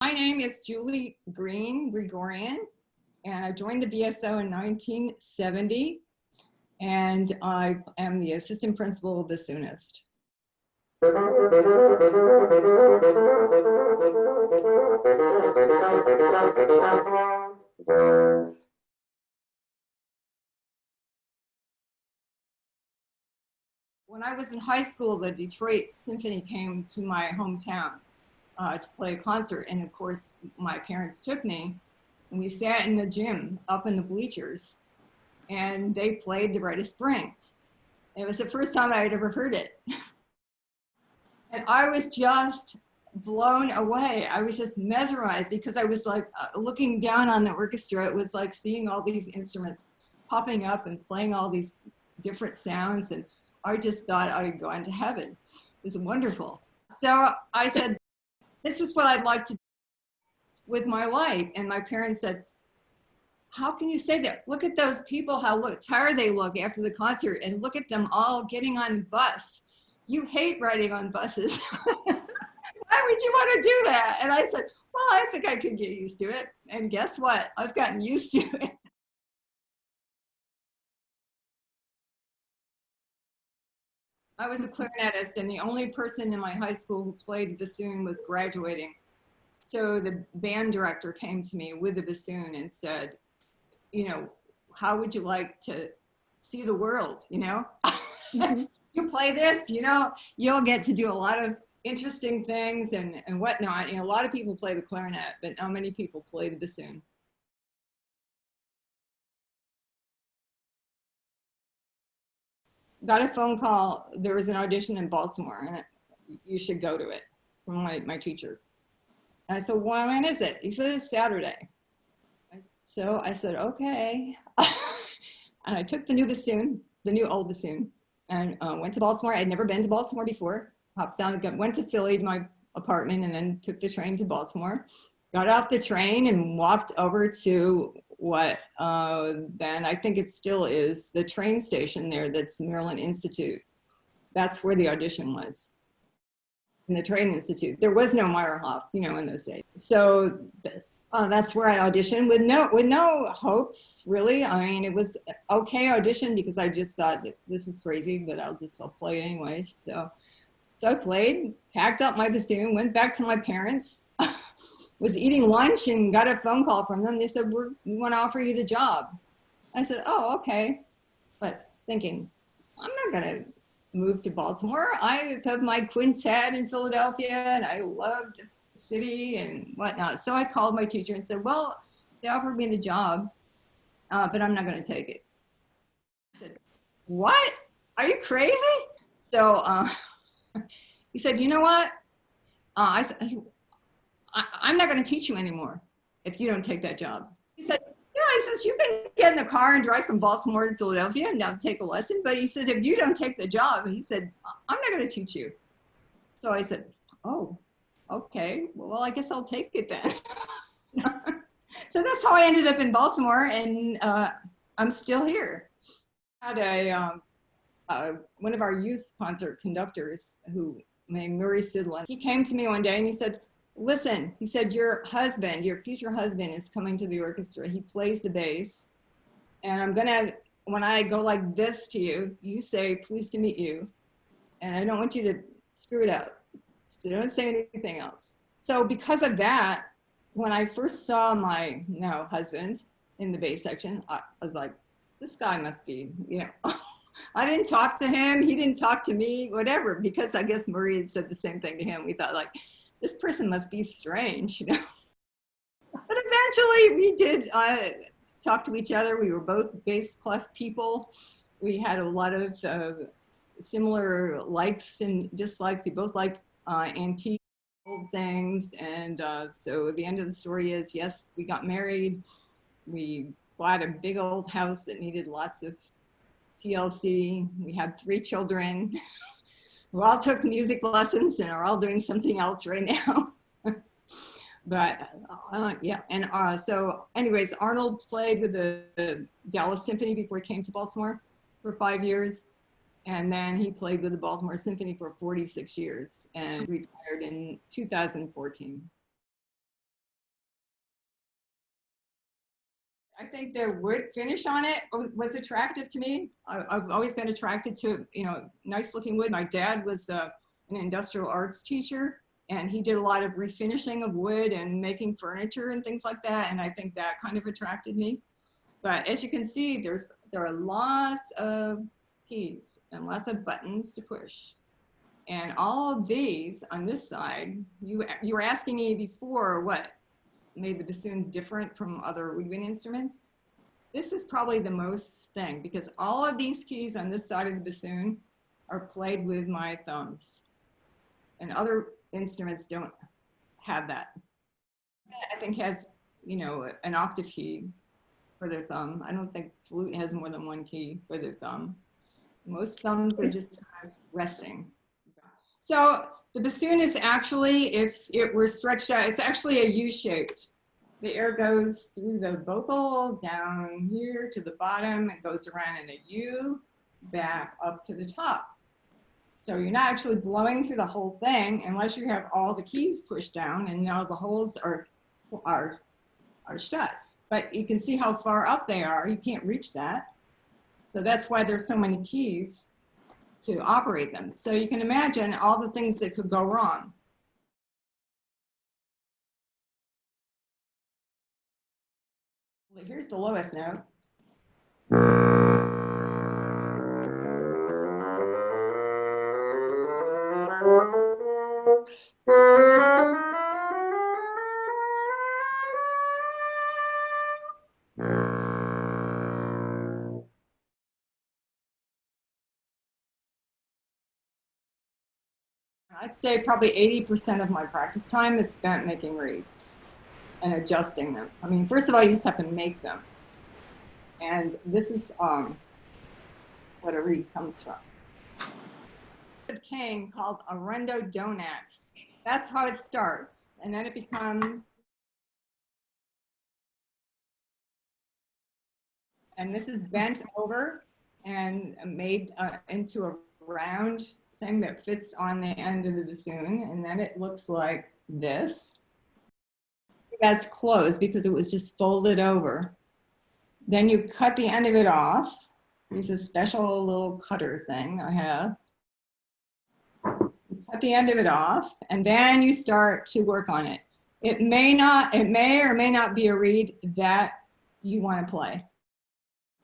My name is Julie Gregorian, and I joined the BSO in 1970, and I am the assistant principal bassoonist. When I was in high school, the Detroit Symphony came to my hometown to play a concert, and of course my parents took me, and we sat in the gym up in the bleachers, and they played The Rite of Spring. It was the first time I had ever heard it. And I was just blown away. I was just mesmerized because I was like looking down on the orchestra. It was like seeing all these instruments popping up and playing all these different sounds, and I just thought I would go into heaven. It was wonderful. So I said, this is what I'd like to do with my life. And my parents said, how can you say that? Look at those people, how tired they look after the concert, and look at them all getting on the bus. You hate riding on buses. Why would you want to do that? And I said, well, I think I could get used to it. And guess what? I've gotten used to it. I was a clarinetist, and the only person in my high school who played the bassoon was graduating. So the band director came to me with the bassoon and said, you know, how would you like to see the world, you know? You play this, you know, you'll get to do a lot of interesting things and whatnot. You know, a lot of people play the clarinet, but not many people play the bassoon. Got a phone call. There was an audition in Baltimore, and you should go to it, from my teacher. And I said, well, when is it? He said, it's Saturday. So I said, okay. And I took the new bassoon, the new old bassoon, and went to Baltimore. I'd never been to Baltimore before. Hopped down, went to Philly to my apartment, and then took the train to Baltimore. Got off the train and walked over to what then I think it still is the train station there. That's Maryland Institute. That's where the audition was, in the train institute. There was no Meyerhoff, you know, in those days. So that's where I auditioned with no hopes, really. I mean, it was okay audition because I just thought that this is crazy, but I'll play it anyway. So I played, packed up my bassoon, went back to my parents, was eating lunch and got a phone call from them. They said, we want to offer you the job. I said, oh, okay. But thinking, I'm not going to move to Baltimore. I have my quintet in Philadelphia, and I loved the city and whatnot. So I called my teacher and said, well, they offered me the job, but I'm not going to take it. I said, what? Are you crazy? So he said, you know what? I said, I'm not going to teach you anymore if you don't take that job. He said, yeah, he says, you can get in the car and drive from Baltimore to Philadelphia and now take a lesson. But he says, if you don't take the job, he said, I'm not going to teach you. So I said, oh, okay. Well, I guess I'll take it then. So that's how I ended up in Baltimore, and I'm still here. I had one of our youth concert conductors who named Murray Sidlin. He came to me one day and he said, listen, he said, your husband, your future husband is coming to the orchestra. He plays the bass. And I'm gonna, when I go like this to you, you say, pleased to meet you. And I don't want you to screw it up. So don't say anything else. So because of that, when I first saw my now husband in the bass section, I was like, this guy must be, you know, I didn't talk to him. He didn't talk to me, whatever, because I guess Murray had said the same thing to him. We thought like, this person must be strange, you know. But eventually we did talk to each other. We were both bass clef people. We had a lot of similar likes and dislikes. We both liked antique old things. And so the end of the story is, yes, we got married. We bought a big old house that needed lots of TLC. We had 3 children. We all took music lessons and are all doing something else right now. But yeah, and so anyways, Arnold played with the Dallas Symphony before he came to Baltimore for 5 years. And then he played with the Baltimore Symphony for 46 years and retired in 2014. I think the wood finish on it was attractive to me. I've always been attracted to, you know, nice looking wood. My dad was an industrial arts teacher, and he did a lot of refinishing of wood and making furniture and things like that. And I think that kind of attracted me. But as you can see, there are lots of keys and lots of buttons to push. And all of these on this side, you were asking me before what made the bassoon different from other woodwind instruments. This is probably the most thing, because all of these keys on this side of the bassoon are played with my thumbs, and other instruments don't have that. I think has, you know, an octave key for their thumb. I don't think flute has more than one key for their thumb. Most thumbs are just kind of resting. So the bassoon is actually, if it were stretched out, it's actually a U-shaped. The air goes through the vocal down here to the bottom. It goes around in a U, back up to the top. So you're not actually blowing through the whole thing unless you have all the keys pushed down and now the holes are shut. But you can see how far up they are. You can't reach that. So that's why there's so many keys to operate them. So you can imagine all the things that could go wrong. Well, here's the lowest note. I'd say probably 80% of my practice time is spent making reeds and adjusting them. I mean, first of all, you just have to make them. And this is what a reed comes from. A king called a rondo donax. That's how it starts. And then it becomes, and this is bent over and made into a round thing that fits on the end of the bassoon, and then it looks like this. That's closed because it was just folded over. Then you cut the end of it off. It's a special little cutter thing I have. You cut the end of it off, and then you start to work on it. It may or may not be a reed that you want to play.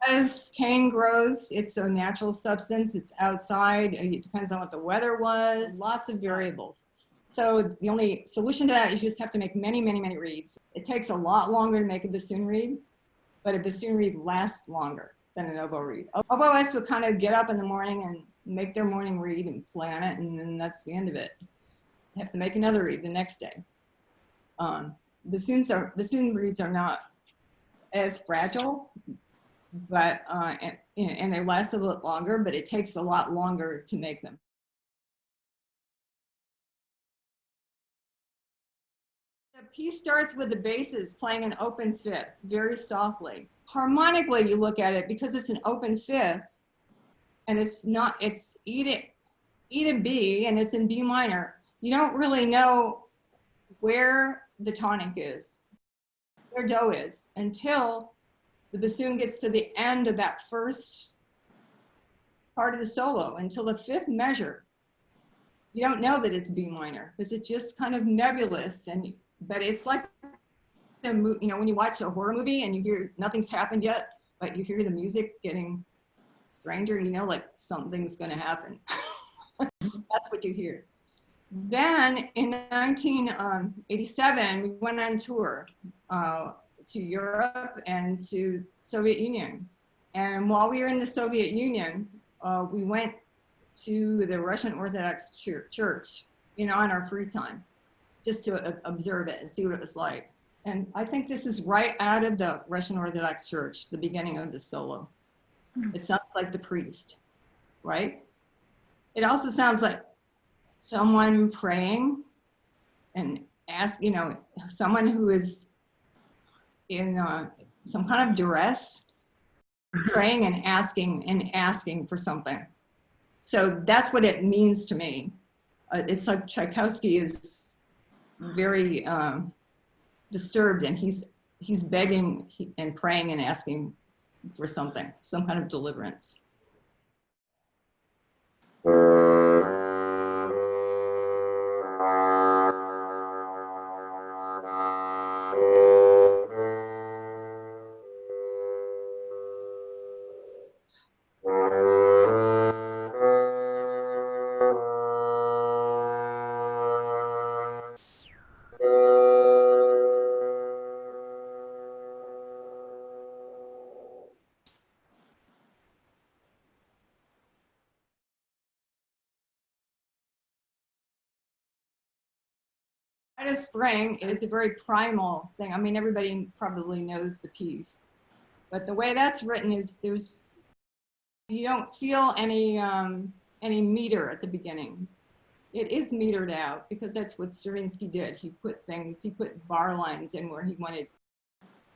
As cane grows, it's a natural substance. It's outside. It depends on what the weather was. Lots of variables. So the only solution to that is you just have to make many, many, many reeds. It takes a lot longer to make a bassoon reed, but a bassoon reed lasts longer than an oboe reed. Oboists would kind of get up in the morning and make their morning reed and play on it, and then that's the end of it. You have to make another reed the next day. Bassoon reeds are not as fragile, but and they last a little longer, but it takes a lot longer to make them. The piece starts with the basses playing an open fifth, very softly. Harmonically, you look at it, because it's an open fifth, and it's E to B, and it's in B minor. You don't really know where the tonic is, where do is, until the bassoon gets to the end of that first part of the solo, until the fifth measure. You don't know that it's B minor because it's just kind of nebulous, but it's like, you know, when you watch a horror movie and you hear nothing's happened yet, but you hear the music getting stranger, you know, like something's going to happen. That's what you hear. Then in 1987, we went on tour to Europe and to Soviet Union. And while we were in the Soviet Union, we went to the Russian Orthodox Church, you know, on our free time, just to observe it and see what it was like. And I think this is right out of the Russian Orthodox Church, the beginning of the solo. It sounds like the priest, right? It also sounds like someone praying and you know, someone who is in some kind of duress, praying and asking for something. So that's what it means to me. It's like Tchaikovsky is very disturbed, and he's he's begging and praying and asking for something, some kind of deliverance. Spring is a very primal thing. I mean, everybody probably knows the piece, but the way that's written is you don't feel any meter at the beginning. It is metered out because that's what Stravinsky did. He put bar lines in where he wanted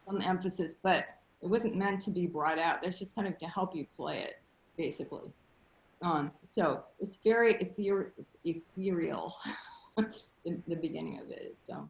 some emphasis, but it wasn't meant to be brought out. That's just kind of to help you play it, basically. So it's very ethereal. The beginning of it is so.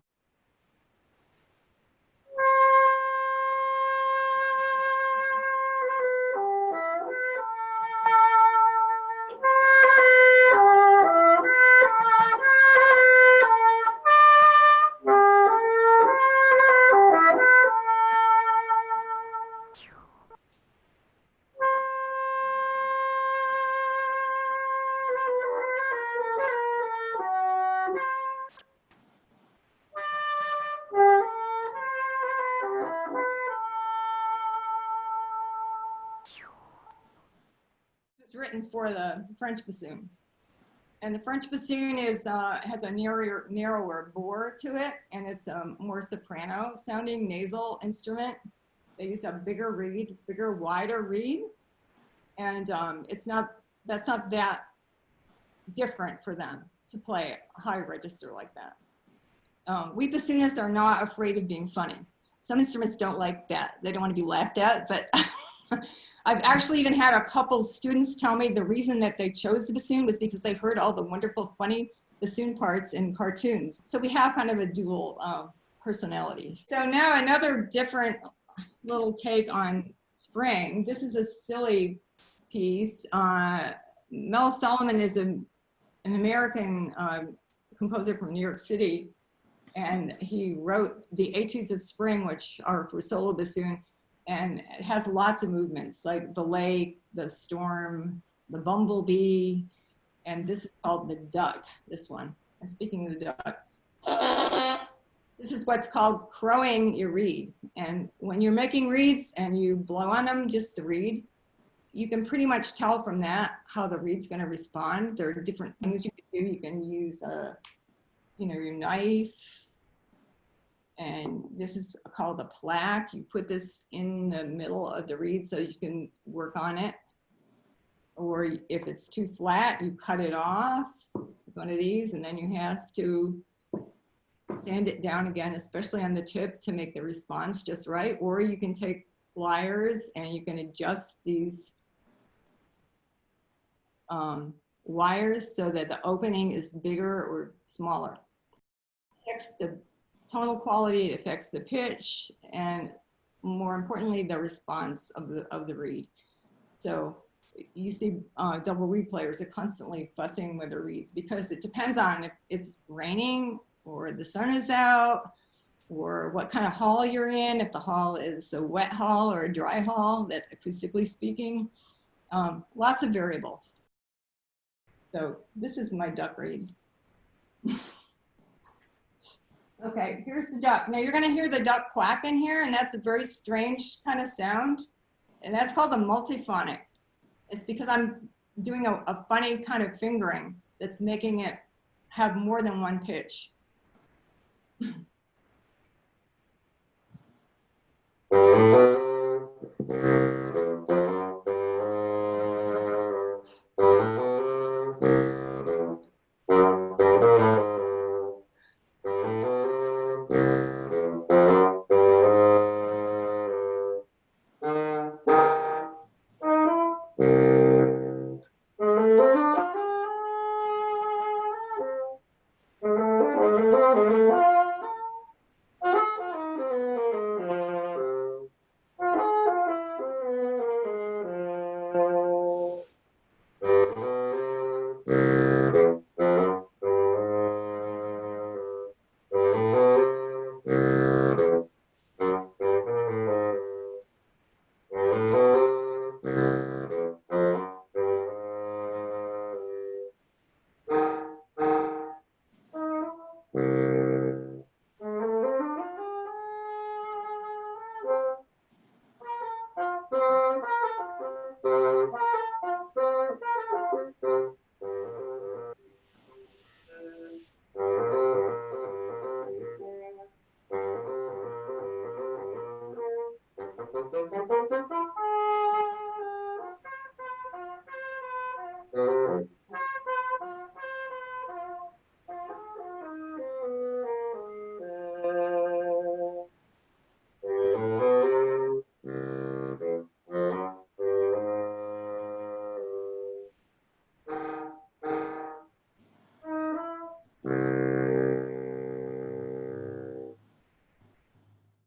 It's written for the French bassoon. And the French bassoon is, has a narrower bore to it, and it's a more soprano sounding nasal instrument. They use a bigger reed, wider reed. And that's not that different for them to play a high register like that. We bassoonists are not afraid of being funny. Some instruments don't like that. They don't want to be laughed at, but I've actually even had a couple students tell me the reason that they chose the bassoon was because they heard all the wonderful, funny bassoon parts in cartoons. So we have kind of a dual personality. So now another different little take on spring. This is a silly piece. Mel Solomon is an American composer from New York City, and he wrote the Etudes of Spring, which are for solo bassoon. And it has lots of movements like the lake, the storm, the bumblebee, and this is called the duck, this one. And speaking of the duck, this is what's called crowing your reed. And when you're making reeds and you blow on them, just the reed, you can pretty much tell from that how the reed's gonna respond. There are different things you can do. You can use your knife. And this is called a plaque. You put this in the middle of the reed so you can work on it. Or if it's too flat, you cut it off with one of these, and then you have to sand it down again, especially on the tip to make the response just right. Or you can take pliers and you can adjust these wires so that the opening is bigger or smaller. Next, the tonal quality, it affects the pitch, and more importantly, the response of the reed. So you see double reed players are constantly fussing with their reeds because it depends on if it's raining or the sun is out or what kind of hall you're in, if the hall is a wet hall or a dry hall, that's acoustically speaking. Lots of variables. So this is my duck reed. Okay, here's the duck. Now you're gonna hear the duck quack in here, and that's a very strange kind of sound. And that's called a multiphonic. It's because I'm doing a funny kind of fingering that's making it have more than one pitch.